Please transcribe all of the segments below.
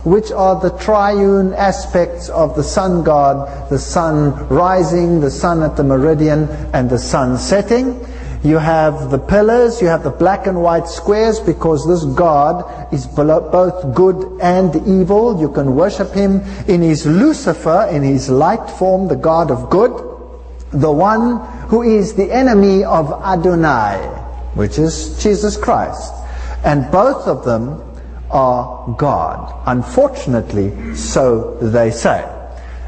which are the triune aspects of the sun god, the sun rising, the sun at the meridian, and the sun setting. You have the pillars, you have the black and white squares, because this God is both good and evil. You can worship him in his Lucifer, in his light form, the God of good, the one who is the enemy of Adonai, which is Jesus Christ. And both of them are God. Unfortunately, so they say.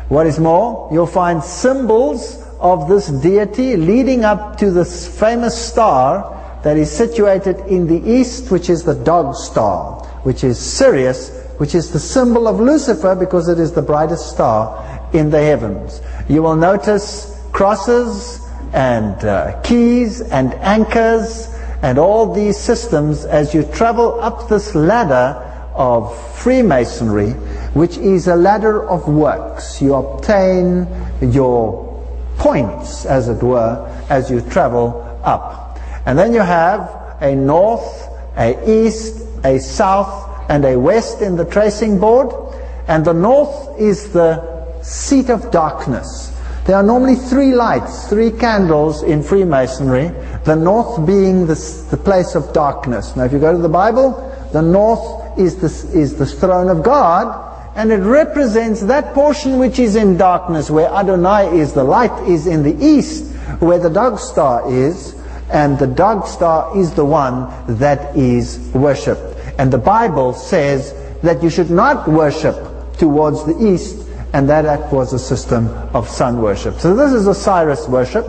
What is more, you'll find symbols of this deity leading up to this famous star that is situated in the east, which is the dog star, which is Sirius, which is the symbol of Lucifer, because it is the brightest star in the heavens. You will notice crosses and keys and anchors and all these systems as you travel up this ladder of Freemasonry, which is a ladder of works. You obtain your points, as it were, as you travel up. And then you have a north, a east, a south, and a west in the tracing board. And the north is the seat of darkness. There are normally 3 lights, 3 candles in Freemasonry, the north being the place of darkness. Now if you go to the Bible, the north is the throne of God, and it represents that portion which is in darkness, where Adonai is. The light is in the east, where the dog star is, and the dog star is the one that is worshipped. And the Bible says that you should not worship towards the east, and that was a system of sun worship. So this is Osiris worship.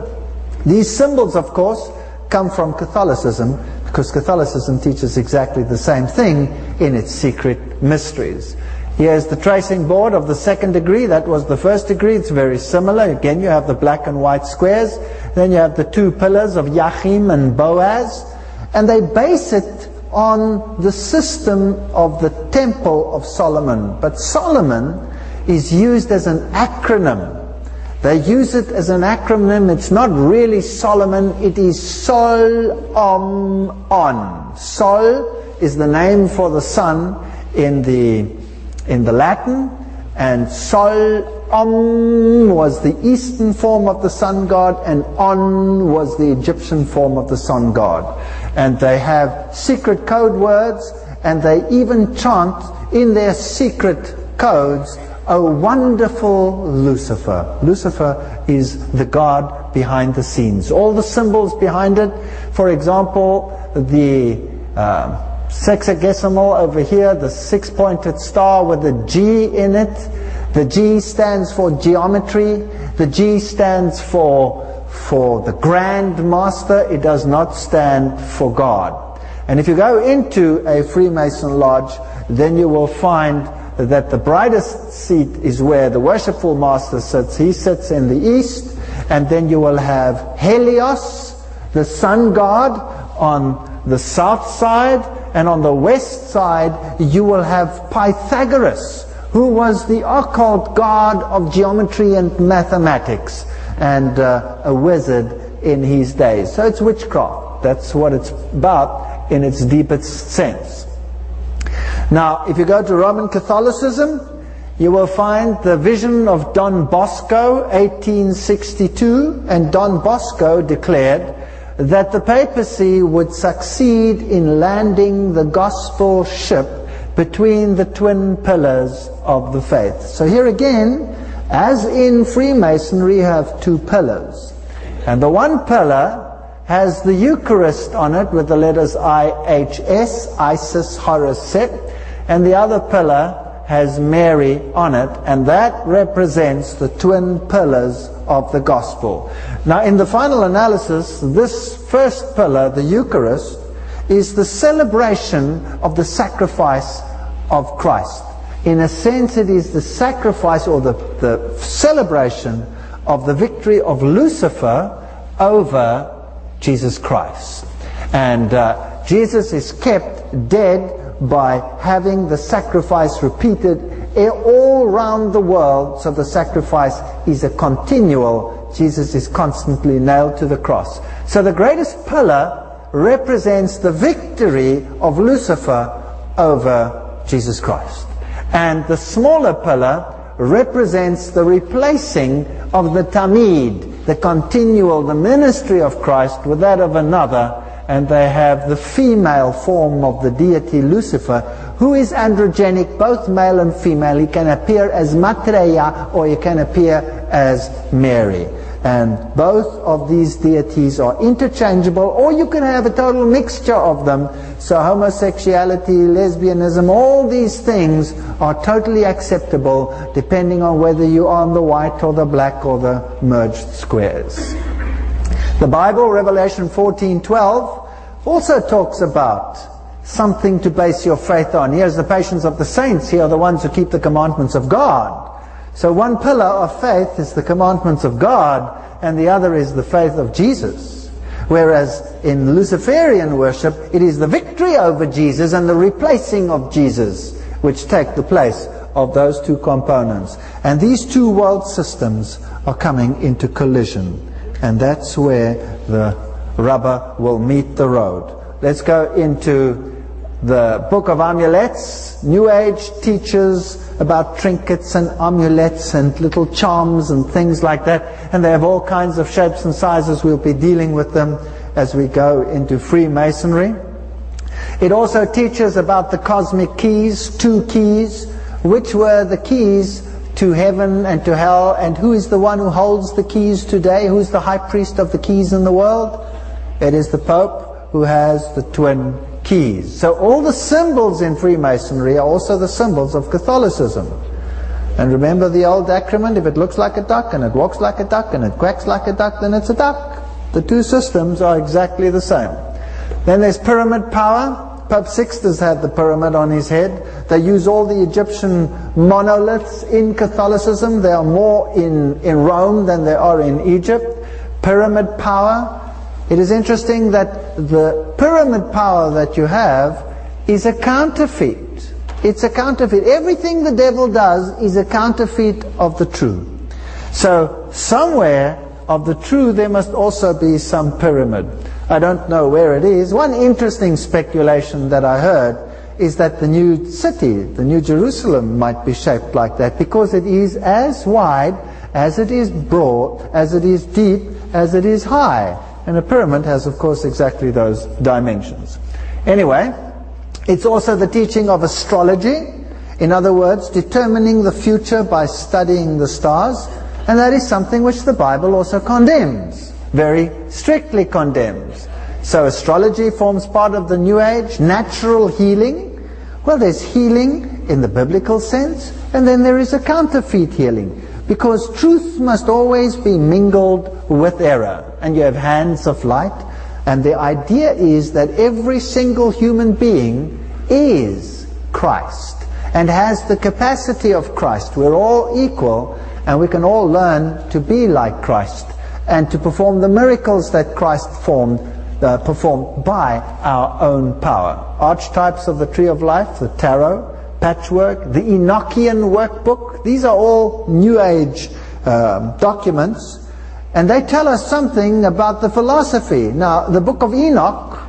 These symbols, of course, come from Catholicism, because Catholicism teaches exactly the same thing in its secret mysteries. Here's the tracing board of the 2nd degree. That was the 1st degree. It's very similar. Again, you have the black and white squares. Then you have the 2 pillars of Yachim and Boaz. And they base it on the system of the Temple of Solomon. But Solomon is used as an acronym. They use it as an acronym. It's not really Solomon. It is Sol On. Sol is the name for the sun in the Latin, and Sol was the eastern form of the sun god, and On was the Egyptian form of the sun god. And they have secret code words, and they even chant in their secret codes, "O wonderful Lucifer." Lucifer is the god behind the scenes. All the symbols behind it, for example, the sexagesimal over here, the 6-pointed star with a G in it. The G stands for geometry. The G stands for the Grand Master. It does not stand for God. And if you go into a Freemason lodge, then you will find that the brightest seat is where the worshipful master sits. He sits in the east. And then you will have Helios, the sun god, on the south side. And on the west side, you will have Pythagoras, who was the occult god of geometry and mathematics, and a wizard in his days. So it's witchcraft. That's what it's about in its deepest sense. Now, if you go to Roman Catholicism, you will find the vision of Don Bosco, 1862, and Don Bosco declared that the papacy would succeed in landing the gospel ship between the twin pillars of the faith. So here again, as in Freemasonry, you have 2 pillars. And the one pillar has the Eucharist on it with the letters IHS, Isis, Horus, Set, and the other pillar has Mary on it, and that represents the twin pillars of the gospel. Now, in the final analysis, this first pillar, the Eucharist, is the celebration of the sacrifice of Christ. In a sense, it is the sacrifice or the celebration of the victory of Lucifer over Jesus Christ. And Jesus is kept dead by having the sacrifice repeated all around the world. So the sacrifice is a continual. Jesus is constantly nailed to the cross. So the greatest pillar represents the victory of Lucifer over Jesus Christ. And the smaller pillar represents the replacing of the tamid, the continual, the ministry of Christ, with that of another. And they have the female form of the deity Lucifer, who is androgenic, both male and female. He can appear as Maitreya or he can appear as Mary. And both of these deities are interchangeable, or you can have a total mixture of them. So homosexuality, lesbianism, all these things are totally acceptable depending on whether you are on the white or the black or the merged squares. The Bible, Revelation 14:12, also talks about something to base your faith on. Here's the patience of the saints. Here are the ones who keep the commandments of God. So one pillar of faith is the commandments of God, and the other is the faith of Jesus. Whereas in Luciferian worship, it is the victory over Jesus and the replacing of Jesus which take the place of those two components. And these two world systems are coming into collision. And that's where the rubber will meet the road. Let's go into the book of amulets. New Age teaches about trinkets and amulets and little charms and things like that. And they have all kinds of shapes and sizes. We'll be dealing with them as we go into Freemasonry. It also teaches about the cosmic keys, 2 keys, which were the keys to heaven and to hell, and who is the one who holds the keys today? Who is the high priest of the keys in the world? It is the Pope, who has the twin keys. So all the symbols in Freemasonry are also the symbols of Catholicism. And remember the old acronym: if it looks like a duck and it walks like a duck and it quacks like a duck, then it's a duck. The two systems are exactly the same. Then there's pyramid power. Pope Sixtus had the pyramid on his head. They use all the Egyptian monoliths in Catholicism. There are more in Rome than there are in Egypt. Pyramid power. It is interesting that the pyramid power that you have is a counterfeit. It's a counterfeit. Everything the devil does is a counterfeit of the true. So somewhere of the true there must also be some pyramid. I don't know where it is. One interesting speculation that I heard is that the new city, the New Jerusalem, might be shaped like that, because it is as wide as it is broad, as it is deep, as it is high. And a pyramid has, of course, exactly those dimensions. Anyway, it's also the teaching of astrology. In other words, determining the future by studying the stars. And that is something which the Bible also condemns, very strictly condemns. So astrology forms part of the New Age. Natural healing. Well, there's healing in the biblical sense, and then there is a counterfeit healing. Because truth must always be mingled with error. And you have hands of light. And the idea is that every single human being is Christ and has the capacity of Christ. We're all equal, and we can all learn to be like Christ and to perform the miracles that Christ performed by our own power. Archetypes of the Tree of Life, the Tarot, Patchwork, the Enochian Workbook. These are all New Age documents, and they tell us something about the philosophy. Now, the Book of Enoch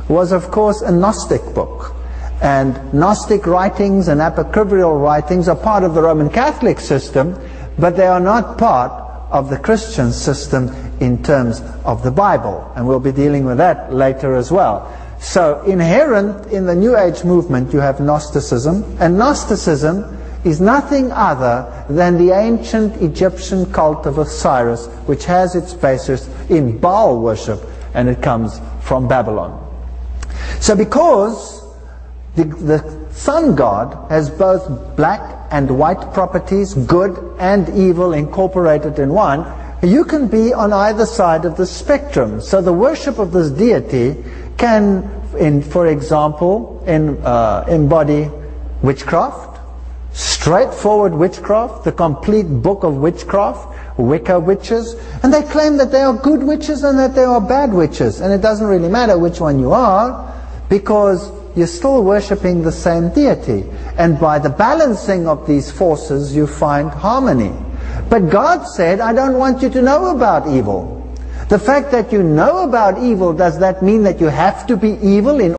was, of course, a Gnostic book, and Gnostic writings and apocryphal writings are part of the Roman Catholic system, but they are not part of the Christian system in terms of the Bible, and we'll be dealing with that later as well. So inherent in the New Age movement you have Gnosticism, and Gnosticism is nothing other than the ancient Egyptian cult of Osiris, which has its basis in Baal worship, and it comes from Babylon. So because the sun god has both black and white properties, good and evil incorporated in one, you can be on either side of the spectrum. So the worship of this deity can, for example, embody witchcraft, straightforward witchcraft, the complete book of witchcraft, Wicca witches, and they claim that they are good witches and that they are bad witches, and it doesn't really matter which one you are, because you're still worshipping the same deity, and by the balancing of these forces you find harmony. But God said, I don't want you to know about evil. The fact that you know about evil, does that mean that you have to be evil in